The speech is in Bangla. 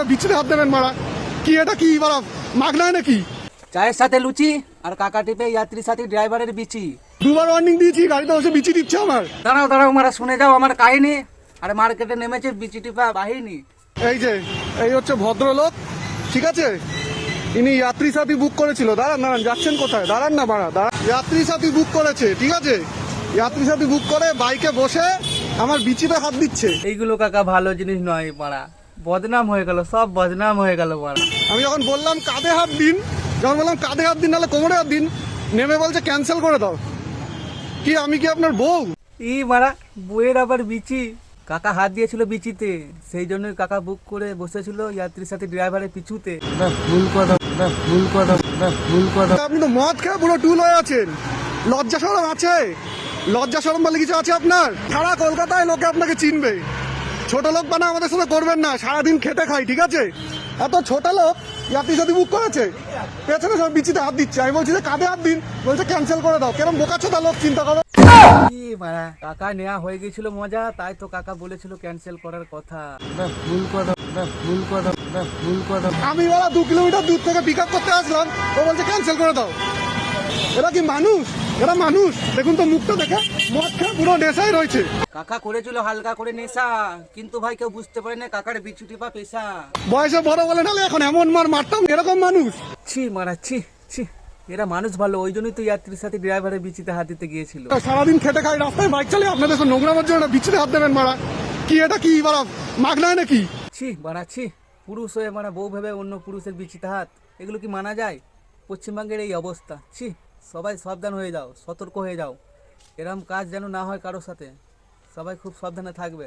না বিচিতে হাত দেবেন মারা। কি এটা কি মারা মাগনায় নাকি? চায়ের সাথে লুচি আর কাকা টিপে যাত্রীর সাথে ড্রাইভারের বিচি। দুবার ওয়ার্নিং দিয়েছি, গাড়িতে বসে বিচি দিচ্ছে আমার। দাঁড়াও দাঁড়াও মারা, শুনে যাও আমার কাহিনী। আর মার্কেটে নেমেছে বিচি টিপা বাহিনী। এই যে এই হচ্ছে ভদ্রলোক, ঠিক আছে? ইনি যাত্রী সাথী বুক করেছিল। দাঁড়ান দাঁড়ান, যাচ্ছেন কোথায়? দাঁড়ান না মারা, দাঁড়ান। যাত্রী সাথী বুক করেছে, ঠিক আছে? যাত্রী সাথী বুক করে বাইকে বসে আমার বিচিতে হাত দিচ্ছে। এইগুলো কাকা ভালো জিনিস নয় পাড়া, বদনাম হয়ে গেল, সব বদনাম হয়ে গেল পাড়া। আমি যখন বললাম কাঁধে হাত দিন, যখন বললাম কাঁধে হাত দিন নাহলে কোমরে হাত দিন, নেমে বলছে ক্যান্সেল করে দাও। কি আমি কি আপনার বউ? ই মারা, বইয়ের আবার বিচি। কাকা হাত দিয়েছিল বিচিতে, সেই জন্যই কাকা বুক করে বসেছিল যাত্রীর সাথে ড্রাইভারের পিছুতে। ভুল কথা, ভুল কথা, ভুল কথা। আপনি তো মদ খেয়ে পুরো টুল হয়ে আছেন। লজ্জা শরম আছে? লজ্জা শরম বলে কিছু আছে আপনার? সারা কলকাতায় লোকে আপনাকে চিনবে। ছোট লোক বানা আমাদের সাথে করবেন না, সারাদিন খেটে খাই, ঠিক আছে? এত ছোট লোক যাত্রী সাথী বুক করেছে, পেছনে সব বিচিতে হাত দিচ্ছে। আমি বলছি যে কাঁধে হাত দিন, বলছে ক্যান্সেল করে দাও। কেরম বোকাচোদা লোক, চিন্তা করো। ই মারা, কাকা নেওয়া হয়ে গেছিল মজা, তাই তো কাকা বলেছিল ক্যান্সেল করার কথা। ভুল কথা, ভুল কথা, ভুল কথা। আমি ওরা 2 কিলোমিটার দূর থেকে পিক আপ করতে আসলাম, ও বলছে ক্যান্সেল করে দাও। এরা কি মানুষ? এরা মানুষ? দেখুন তো মুখটা দেখে, মদ খেয়ে পুরো নেশায় রয়েছে। কাকা করেছিল হালকা করে নেশা, কিন্তু ভাই কেউ বুঝতে পারে না কাকার বিচু টিপা পেশা। বয়সে বড় বলে নালে এখন এমন মার মারতাম, এরকম মানুষ। ছি মারা ছি ছি, এরা মানুষ ভালো, ওই জন্যই তো যাত্রীর সাথে ড্রাইভারের বিচিতে হাত দিতে গিয়েছিল। সারাদিন খেটে খাই, রাস্তায় বাইক চালিয়ে আপনাদের নোংরামের জন্য বিচিতে হাত দেবেন মারা। কি এটা কি মারা মাগনায় নাকি? ছি মারা ছি, পুরুষ হয়ে মারা বউ ভেবে অন্য পুরুষের বিচিতে হাত, এগুলো কি মানা যায়? পশ্চিমবঙ্গের এই অবস্থা, ছি। সবাই সাবধান হয়ে যাও, সতর্ক হয়ে যাও, এরম কাজ যেন না হয় কারোর সাথে। সবাই খুব সাবধানে থাকবে।